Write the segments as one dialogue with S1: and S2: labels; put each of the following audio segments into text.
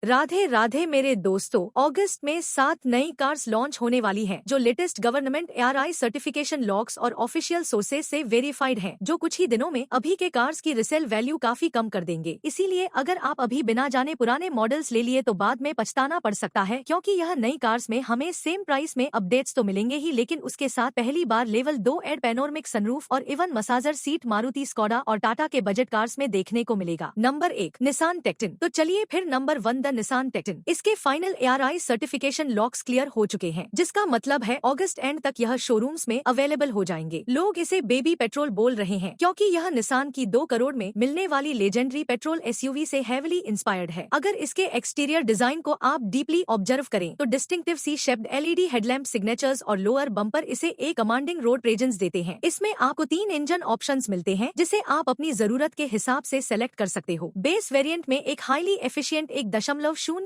S1: राधे राधे मेरे दोस्तों, अगस्त में 7 नई कार्स लॉन्च होने वाली हैं, जो latest government ARAI certification logs और ऑफिशियल सोर्सेज से वेरीफाइड हैं, जो कुछ ही दिनों में अभी के कार्स की रिसेल वैल्यू काफी कम कर देंगे। इसीलिए अगर आप अभी बिना जाने पुराने मॉडल्स ले लिए तो बाद में पछताना पड़ सकता है, क्योंकि यह नई कार्स में हमें सेम प्राइस में अपडेट्स तो मिलेंगे ही, लेकिन उसके साथ पहली बार लेवल 2 एड पैनोरमिक सनरूफ और even massager seat Maruti Skoda और टाटा के बजट कार्स में देखने को मिलेगा। Number 1 Nissan Tekton. तो चलिए फिर नंबर 1 निसान टेक्टिन। इसके final ARAI certification locks clear हो चुके हैं, जिसका मतलब है अगस्त एंड तक यह शोरूम्स में अवेलेबल हो जाएंगे। लोग इसे बेबी पेट्रोल बोल रहे हैं, क्योंकि यह निसान की 2 करोड़ में मिलने वाली लेजेंडरी पेट्रोल SUV से हेविली इंस्पायर्ड है। अगर इसके एक्सटीरियर डिजाइन को आप डीपली ऑब्जर्व करें तो distinctive C shaped LED headlamp signatures और लोअर बम्पर इसे एक कमांडिंग रोड प्रेजेंस देते हैं। इसमें आपको 3 इंजन ऑप्शंस मिलते हैं, जिसे आप अपनी जरूरत के हिसाब से सेलेक्ट कर सकते हो। बेस वेरिएंट में एक highly efficient 1.0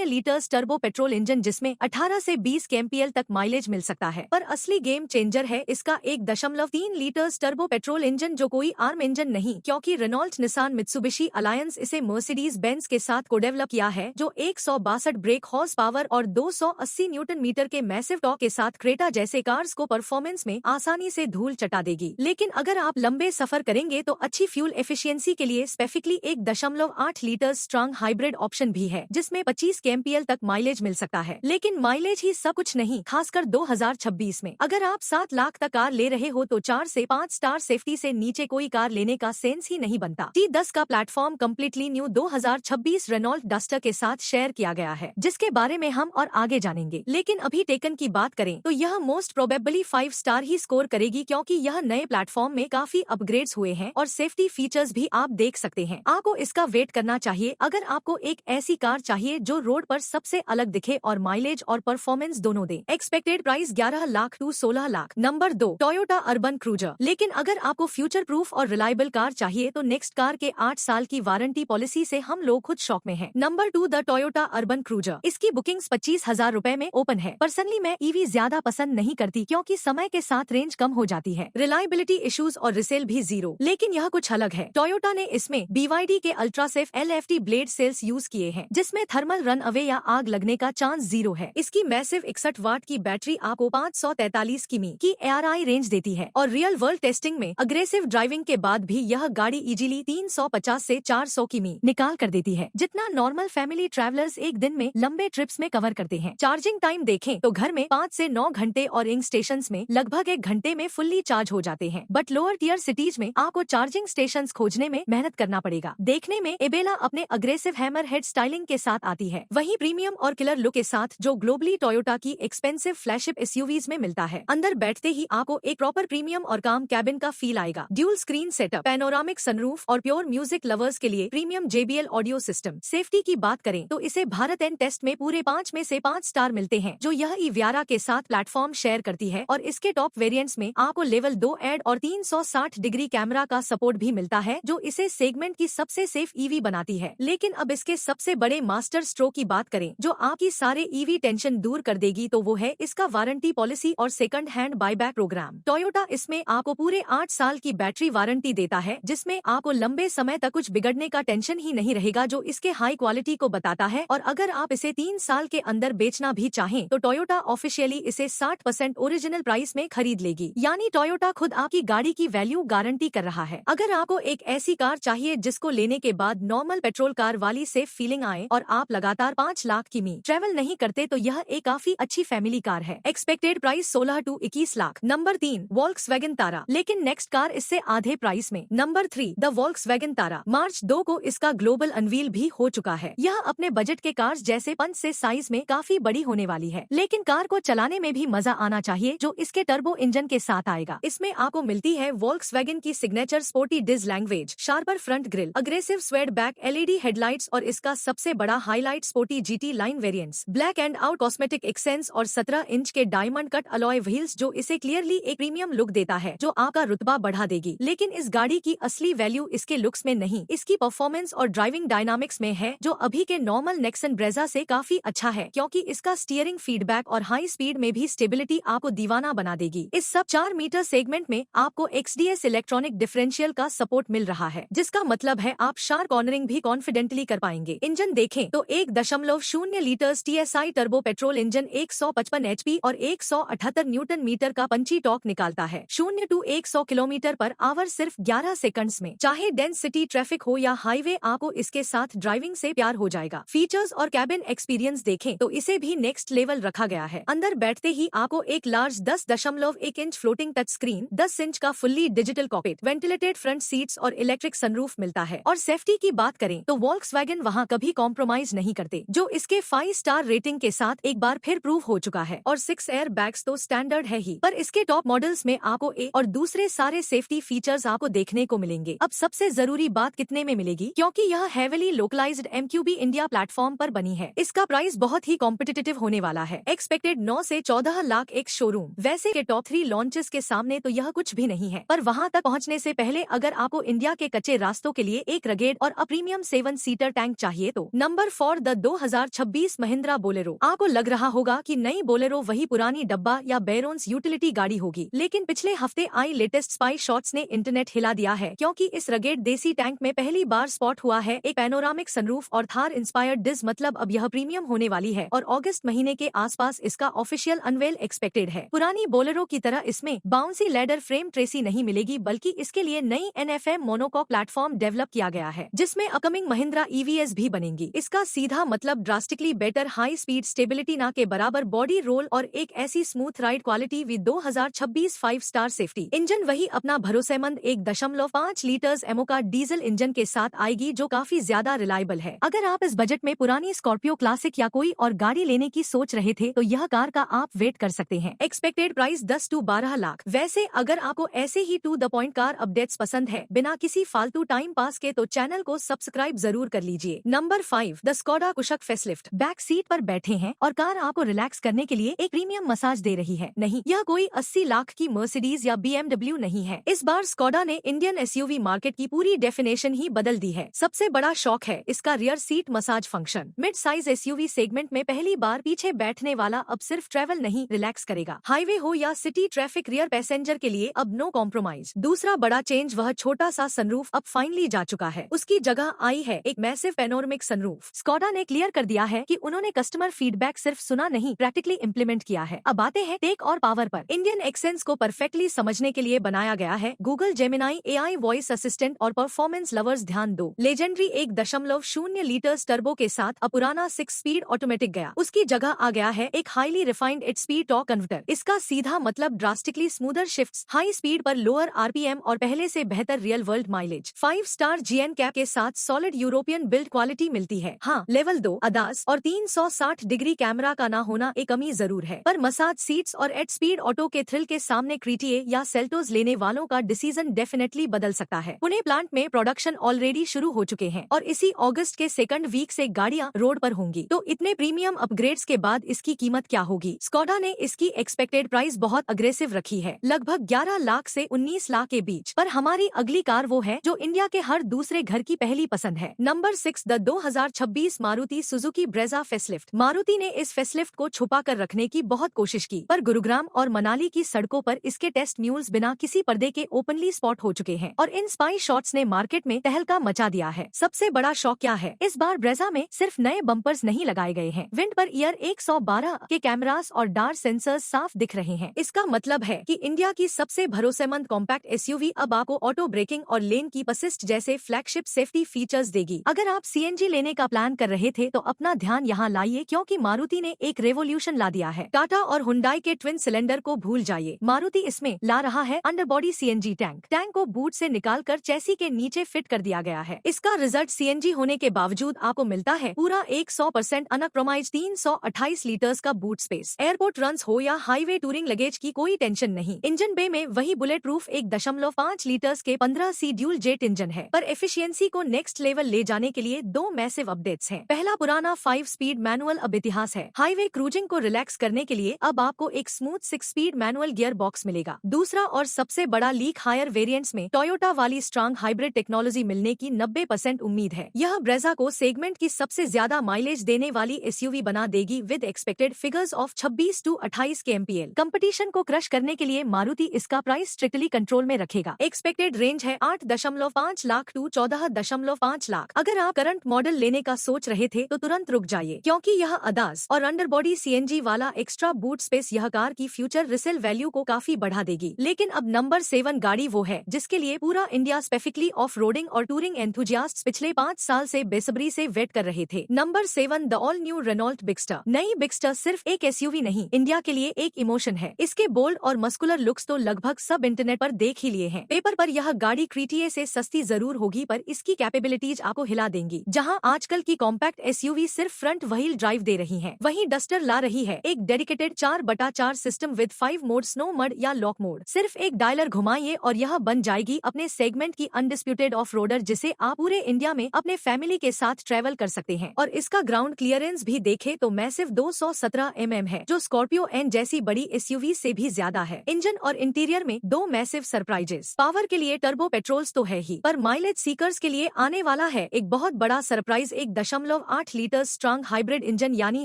S1: litres turbo petrol engine, जिसमें 18 से 20 kmpl तक माइलेज मिल सकता है। पर असली गेम चेंजर है इसका 1.3 लीटर्स टर्बो पेट्रोल इंजन, जो कोई आर्म इंजन नहीं, क्योंकि रेनॉल्ट निसान मित्सुबिशी अलायंस इसे मर्सिडीज बेंज के साथ कोडेवलप किया है, जो 162 ब्रेक हॉर्स पावर और 280 न्यूटन मीटर के मैसिव टॉर्क के साथ क्रेटा जैसे कार्स को परफॉर्मेंस में आसानी से धूल चटा देगी। लेकिन अगर आप लंबे सफर करेंगे तो अच्छी फ्यूल एफिशिएंसी के लिए specifically 1.8 litre strong hybrid option भी है, जिसमें 25 kmpl तक माइलेज मिल सकता है। लेकिन माइलेज ही सब कुछ नहीं, खासकर 2026 में। अगर आप 7 लाख तक कार ले रहे हो तो 4 से 5 स्टार सेफ्टी से नीचे कोई कार लेने का सेंस ही नहीं बनता। T10 का platform completely new 2026 Renault Duster के साथ शेयर किया गया है, जिसके बारे में हम और आगे जानेंगे। लेकिन अभी टेकन की बात करें तो यह मोस्ट प्रोबेबली 5 स्टार ही स्कोर करेगी, क्योंकि यह नए प्लेटफॉर्म में काफी अपग्रेड्स हुए हैं और सेफ्टी फीचर्स भी आप देख सकते हैं। आपको इसका वेट करना चाहिए अगर आपको एक ऐसी कार चाहिए जो रोड पर सबसे अलग दिखे और माइलेज और परफॉर्मेंस दोनों दे। Expected price 11 lakh to 16 lakh. Number 2 Toyota Urban Cruiser. लेकिन अगर आपको फ्यूचर प्रूफ और रिलायबल कार चाहिए तो नेक्स्ट कार के 8 साल की वारंटी पॉलिसी से हम लोग खुद शॉक में हैं। Number 2 the Toyota Urban cruiser. इसकी बुकिंग्स 25,000 रुपए में ओपन है। पर्सनली मैं EV ज्यादा पसंद नहीं करती, क्योंकि समय के साथ रेंज कम हो जाती है, रिलायबिलिटी इश्यूज और रिसेल भी 0। लेकिन यह कुछ अलग है। टोयोटा ने इसमें BYD के अल्ट्रासेफ LFT ब्लेड सेल्स यूज किए हैं, जिसमें थर्मल रन अवे या आग लगने का चांस 0 है। इसकी मैसिव 61 वाट की बैटरी आपको 543 किमी की ARAI रेंज देती है, और रियल वर्ल्ड टेस्टिंग में अग्रेसिव ड्राइविंग के बाद भी यह गाड़ी इजीली 350 से 400 किमी निकाल कर देती है, जितना नॉर्मल फैमिली ट्रैवलर्स एक दिन में लंबे ट्रिप्स में कवर करते हैं। चार्जिंग टाइम देखें तो घर में 5 से 9 घंटे और इंग स्टेशन में लगभग 1 घंटे में फुल्ली चार्ज हो जाते हैं। बट लोअर टियर सिटीज में आपको चार्जिंग स्टेशन खोजने में मेहनत करना पड़ेगा। देखने में एबेला अपने अग्रेसिव हैमर हेड स्टाइलिंग के साथ आती है, वहीं प्रीमियम और किलर लुक के साथ जो ग्लोबली टोयोटा की एक्सपेंसिव फ्लैगशिप SUVs में मिलता है। अंदर बैठते ही आपको एक प्रॉपर प्रीमियम और काम कैबिन का फील आएगा। Dual screen setup, panoramic sunroof और प्योर म्यूजिक लवर्स के लिए premium JBL audio system. Safety की बात करें तो इसे भारत एंड टेस्ट में पूरे 5 में से 5 स्टार मिलते हैं, जो यह Evyara के साथ प्लेटफॉर्म शेयर करती है, और इसके टॉप वेरिएंट्स में आपको लेवल 2 एड और 360 डिग्री कैमरा का सपोर्ट भी मिलता है, जो इसे सेगमेंट की सबसे सेफ EV बनाती है। लेकिन अब इसके सबसे बड़े मास्टर स्ट्रोक की बात करें जो आपकी सारे EV टेंशन दूर कर देगी, तो वो है इसका वारंटी पॉलिसी और second hand buyback programme. Toyota इसमें आपको पूरे 8 साल की बैटरी वारंटी देता है, जिसमें आपको लंबे समय तक कुछ बिगड़ने का टेंशन ही नहीं रहेगा, जो इसके हाई क्वालिटी को बताता है। और अगर आप इसे 3 साल के अंदर बेचना भी चाहें तो टोयोटा ऑफिशियली इसे 60% ओरिजिनल प्राइस में खरीद लेगी, यानी टोयोटा खुद आपकी गाड़ी की वैल्यू गारंटी कर रहा है। अगर आपको एक ऐसी कार चाहिए जिसको लेने के बाद नॉर्मल पेट्रोल कार वाली सेफ फीलिंग आए और आप लगातार 5 लाख किमी ट्रेवल नहीं करते, तो यह एक काफी अच्छी फैमिली कार है। Expected price 16 to 21 lakh. Number 3 Volkswagen Tera. लेकिन नेक्स्ट कार इससे आधे प्राइस में। Number 3 the Volkswagen Tera. March 2 को इसका ग्लोबल अनवील भी हो चुका है। यह अपने बजट के कार्स जैसे पंच से साइज में काफी बड़ी होने वाली है, लेकिन कार को चलाने में भी मजा आना चाहिए, जो इसके टर्बो इंजन के साथ आएगा। इसमें आपको मिलती है वोल्क्सवैगन की signature sporty design language, sharper front grille, aggressive swept back LED headlights और इसका सबसे बड़ा highlight sporty GT line variants, blacked out cosmetic accents और 17 इंच के डायमंड कट अलॉय व्हील्स, जो इसे क्लियरली एक प्रीमियम लुक देता है, जो आपका रुतबा बढ़ा देगी। लेकिन इस गाड़ी की असली वैल्यू इसके लुक्स में नहीं, इसकी परफॉर्मेंस और ड्राइविंग डायनामिक्स में है, जो अभी के नॉर्मल नेक्सन ब्रेजा से काफी अच्छा है, क्योंकि इसका स्टीयरिंग फीडबैक और हाई स्पीड में भी स्टेबिलिटी आपको दीवाना बना देगी। इस सब 4 मीटर सेगमेंट में आपको XDS इलेक्ट्रॉनिक डिफरेंशियल का सपोर्ट मिल रहा है, जिसका मतलब है आप शार्प कॉर्नरिंग भी कॉन्फिडेंटली कर पाएंगे। इंजन देखें तो तो 1.0 litres TSI turbo petrol engine 155 HP और 178 न्यूटन मीटर का पंची टॉर्क निकालता है। 0 to 100 किलोमीटर पर आवर सिर्फ 11 सेकंड्स में। चाहे डेंस सिटी ट्रैफिक हो या हाईवे, आपको इसके साथ ड्राइविंग से प्यार हो जाएगा। फीचर्स और कैबिन एक्सपीरियंस देखें तो इसे भी नेक्स्ट लेवल रखा गया है। अंदर बैठते ही आपको एक large 10.1 inch floating touch screen, 10 inch का fully digital cockpit, ventilated front seats और इलेक्ट्रिक सनरूफ मिलता है। और सेफ्टी की बात करें तो वॉल्क्सवैगन वहाँ कभी कॉम्प्रोमाइज नहीं करते, जो इसके 5 स्टार रेटिंग के साथ एक बार फिर प्रूव हो चुका है। और 6 एयर बैग्स तो स्टैंडर्ड है ही, पर इसके टॉप मॉडल्स में आपको और दूसरे सारे सेफ्टी फीचर्स आपको देखने को मिलेंगे। अब सबसे जरूरी बात कितने में मिलेगी, क्योंकि यह heavily localised MQB India platform पर बनी है। इसका प्राइस बहुत ही कॉम्पिटिटिव होने वाला है। एक्सपेक्टेड 9 से 14 लाख एक शोरूम। वैसे के टॉप 3 लॉन्चेस के सामने तो यह कुछ भी नहीं है, पर वहाँ तक पहुँचने से पहले अगर आपको इंडिया के कच्चे रास्तों के लिए एक रगेड और अप्रीमियम 7 सीटर टैंक चाहिए तो नंबर 4 द 2026 महिंद्रा बोलेरो। आपको लग रहा होगा कि नई बोलेरो वही पुरानी डब्बा या बैरोन्स यूटिलिटी गाड़ी होगी, लेकिन पिछले हफ्ते आई लेटेस्ट स्पाई शॉट्स ने इंटरनेट हिला दिया है, क्योंकि इस रगेड देसी टैंक में पहली बार स्पॉट हुआ है एक पैनोरामिक सनरूफ और थार इंस्पायर्ड डिज। मतलब अब यह प्रीमियम होने वाली है और अगस्त महीने के आसपास इसका ऑफिशियल अनवेल एक्सपेक्टेड है। पुरानी बोलेरो की तरह इसमें बाउंसी लेडर फ्रेम ट्रेसी नहीं मिलेगी, बल्कि इसके लिए नई NFM मोनोकॉक प्लेटफॉर्म डेवलप किया गया है, जिसमें अपकमिंग महिंद्रा EVs भी बनेंगी। इसका सीधा मतलब drastically better high speed stability, ना के बराबर बॉडी रोल और एक ऐसी smooth ride quality with 2026 5 star safety. Engine वही अपना भरोसेमंद 1.5 लीटर्स एमोका डीजल इंजन के साथ आएगी, जो काफी ज्यादा रिलायबल है। अगर आप इस बजट में पुरानी स्कॉर्पियो क्लासिक या कोई और गाड़ी लेने की सोच रहे थे तो यह कार का आप वेट कर सकते हैं। Expected price 10 to 12 lakh. वैसे अगर आपको ऐसे ही to the point car updates पसंद है बिना किसी फालतू टाइम पास के, तो चैनल को सब्सक्राइब जरूर कर लीजिए। Number 5 the Skoda Kushaq facelift. Back seat पर बैठे हैं और कार आपको रिलैक्स करने के लिए एक प्रीमियम मसाज दे रही है। नहीं, यह कोई 80 लाख की मर्सिडीज या BMW नहीं है। इस बार स्कोडा ने इंडियन SUV मार्केट की पूरी डेफिनेशन ही बदल दी है। सबसे बड़ा शौक है इसका rear seat massage function. Mid size SUV segment में पहली बार पीछे बैठने वाला अब सिर्फ ट्रेवल नहीं, रिलैक्स करेगा। हाईवे हो या सिटी ट्रैफिक, रियर पैसेंजर के लिए अब नो कॉम्प्रोमाइज। दूसरा बड़ा चेंज, वह छोटा सा सनरूफ अब फाइनली जा चुका है। उसकी जगह आई है एक मैसिव पैनोरमिक सनरूफ। स्कोडा ने क्लियर कर दिया है कि उन्होंने कस्टमर फीडबैक सिर्फ सुना नहीं, प्रैक्टिकली इम्प्लीमेंट किया है। अब आते हैं टेक और पावर पर। इंडियन एक्सेंट्स को परफेक्टली समझने के लिए बनाया गया है Google Gemini AI voice assistant. और परफॉर्मेंस लवर्स ध्यान दो, लेजेंडरी 1.0 लीटर्स टर्बो के साथ अब पुराना 6 स्पीड ऑटोमेटिक गया, उसकी जगह आ गया है एक highly refined 8 speed torque converter. इसका सीधा मतलब drastically smoother shifts, high speed पर लोअर RPM और पहले से बेहतर real world mileage. 5 star GN cap के साथ सॉलिड यूरोपियन बिल्ड क्वालिटी मिलती है। हाँ, लेवल 2 ADAS और 360 डिग्री कैमरा का ना होना एक कमी जरूर है, पर मसाज सीट्स और 8 स्पीड ऑटो के थ्रिल के सामने क्रीटिए या सेल्टोस लेने वालों का डिसीजन डेफिनेटली बदल सकता है। पुणे प्लांट में प्रोडक्शन ऑलरेडी शुरू हो चुके हैं और इसी अगस्त के सेकंड वीक से गाड़ियां रोड पर होंगी। तो इतने प्रीमियम अपग्रेड्स के बाद इसकी कीमत क्या होगी? स्कोडा ने इसकी एक्सपेक्टेड प्राइस बहुत अग्रेसिव रखी है, लगभग 11 लाख से 19 लाख के बीच। पर हमारी अगली कार वो है जो इंडिया के हर दूसरे घर की पहली पसंद है। Number 6 the 2026 Maruti Suzuki Brezza facelift. Maruti ने इस फेसलिफ्ट को छुपा कर रखने की बहुत कोशिश की, पर गुरुग्राम और मनाली की सड़कों पर इसके टेस्ट म्यूल्स बिना किसी पर्दे के ओपनली स्पॉट हो चुके हैं और इन स्पाई शॉट्स ने मार्केट में तहलका मचा दिया है। सबसे बड़ा शौक क्या है? इस बार ब्रेजा में सिर्फ नए बम्पर्स नहीं लगाए गए हैं, विंड पर ईयर 112 के कैमरास और डार सेंसर्स साफ दिख रहे हैं। इसका मतलब है कि इंडिया की सबसे भरोसेमंद कॉम्पैक्ट SUV अब आपको ऑटो ब्रेकिंग और लेन कीप असिस्ट जैसे फ्लैगशिप सेफ्टी फीचर्स देगी। अगर आप CNG लेने का प्लान कर रहे थे तो अपना ध्यान यहाँ लाइए, क्योंकि मारुति ने एक रेवोल्यूशन ला दिया है। टाटा और हुंडई के ट्विन सिलेंडर को भूल जाइए, मारुति इसमें ला रहा है अंडरबॉडी CNG टैंक। टैंक को बूट से निकालकर चैसी के नीचे फिट कर दिया गया है। इसका रिजल्ट CNG होने के बावजूद आपको मिलता है पूरा 100% अनकॉम्प्रोमाइज 328 लीटर्स का बूट स्पेस। एयरपोर्ट रन्स हो या हाईवे टूरिंग लगेज की कोई टेंशन नहीं। इंजन बे में वही बुलेट प्रूफ 1.5 लीटर्स के 15C ड्यूल जेट इंजन है, पर एफिशिएंसी को नेक्स्ट लेवल ले जाने के लिए 2 मैसिव अपडेट्स हैं। पहला, पुराना 5 स्पीड मैनुअल अब इतिहास है। हाईवे क्रूजिंग को रिलैक्स करने के लिए अब आपको एक smooth 6 speed manual gear box मिलेगा। दूसरा और सबसे बड़ा लीक, हायर वेरिएंट्स में टोयोटा वाली स्ट्रांग हाइब्रिड टेक्नोलॉजी मिलने की 90% उम्मीद है। यह ब्रेजा को सेगमेंट की सबसे ज्यादा माइलेज देने वाली SUV बना देगी with expected figures of 26 to 28 kmpl। Competition को क्रश करने के लिए मारुति इसका प्राइस स्ट्रिक्टली कंट्रोल में रखेगा। एक्सपेक्टेड रेंज है 8.5 लाख to 14.5 लाख। अगर आप करंट मॉडल लेने का सोच रहे थे तो तुरंत रुक जाइए, क्योंकि यह अदाज और अंडरबॉडी सीएनजी वाला एक्स्ट्रा बूट स्पेस यह कार की फ्यूचर रिसेल वैल्यू को काफी बढ़ा देगी। लेकिन अब नंबर 7 गाड़ी वो है जिसके लिए पूरा इंडिया स्पेसिफिकली ऑफ रोडिंग और टूरिंग एंथुजियास्ट्स पिछले 5 साल से बेसब्री से वेट कर रहे थे। Number 7 the all new Renault Bigster. नई बिगस्टर सिर्फ एक एसयूवी नहीं, इंडिया के लिए एक इमोशन है। इसके बोल्ड और मस्कुलर लुक्स तो लगभग सब इंटरनेट पर देख ही लिए हैं। पेपर पर यह गाड़ी क्रीटिए से सस्ती जरूर होगी, पर इसकी कैपेबिलिटीज आपको हिला देंगी। जहां आजकल की कॉम्पैक्ट एसयूवी सिर्फ फ्रंट व्हील ड्राइव दे रही हैं, वहीं डस्टर ला रही है एक dedicated 4x4 system with 5 mode, snow mud या लॉक मोड। सिर्फ एक डायलर घुमाइए और यह बन जाएगी अपने सेगमेंट की अनडिस्प्यूटेड ऑफ रोडर, जिसे आप पूरे इंडिया में अपने फैमिली के साथ ट्रेवल कर सकते हैं। और इसका ग्राउंड क्लियरेंस भी देखे तो मैसिव 217 mm है, जो स्कॉर्पियो एन जैसी बड़ी एसयूवी से भी ज्यादा है। इंजन और इंटीरियर में दो मैसिव सरप्राइजेस। पावर के लिए टर्बो पेट्रोल्स तो है ही, पर माइलेज सीकर्स के लिए आने वाला है एक बहुत बड़ा surprise. 1.8 litre strong hybrid engine, यानी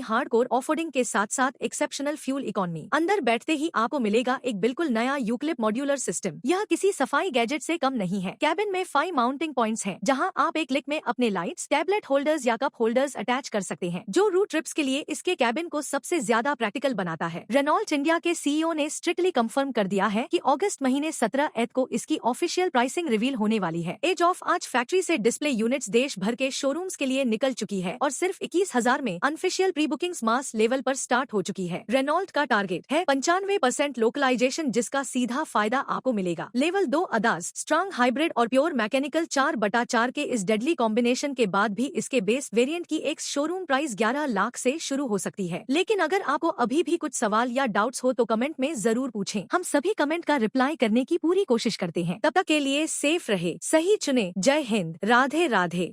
S1: हार्डकोर ऑफरोडिंग के साथ साथ एक्सेप्शनल फ्यूल इकोनॉमी। अंदर बैठते ही आपको मिलेगा एक बिल्कुल नया यूक्लिप मॉड्यूलर सिस्टम। यह किसी सफाई गैजेट से कम नहीं है। कैबिन में 5 माउंटिंग पॉइंट्स हैं, जहां आप एक क्लिक में अपने लाइट्स, टैबलेट होल्डर्स या कप होल्डर्स अटैच कर सकते हैं, जो रोड ट्रिप्स के लिए इसके कैबिन को सबसे ज्यादा प्रैक्टिकल बनाता है। रेनॉल्ट इंडिया के सीईओ ने स्ट्रिक्टली कंफर्म कर दिया है कि अगस्त महीने 17 को इसकी ऑफिशियल प्राइसिंग रिवील होने वाली है। एज ऑफ आज फैक्ट्री से डिस्प्ले यूनिट्स देश भर के शोरूम्स के लिए निकल चुकी है और सिर्फ 21,000 में unofficial pre bookings mass level पर स्टार्ट हो चुकी है। रेनॉल्ट का टारगेट है 95% लोकलाइजेशन, जिसका सीधा फायदा आपको मिलेगा। लेवल 2 अदाज स्ट्रांग हाइब्रिड और प्योर मैकेनिकल 4x4 के इस डेडली कॉम्बिनेशन के बाद भी इसके बेस वेरिएंट की एक शोरूम प्राइस 11 लाख से शुरू हो सकती है। लेकिन अगर आपको अभी भी कुछ सवाल या डाउट्स हो तो कमेंट में जरूर पूछें। हम सभी कमेंट का रिप्लाई करने की पूरी कोशिश करते हैं। तब तक के लिए सेफ रहे, सही चुने। जय हिंद, राधे राधे।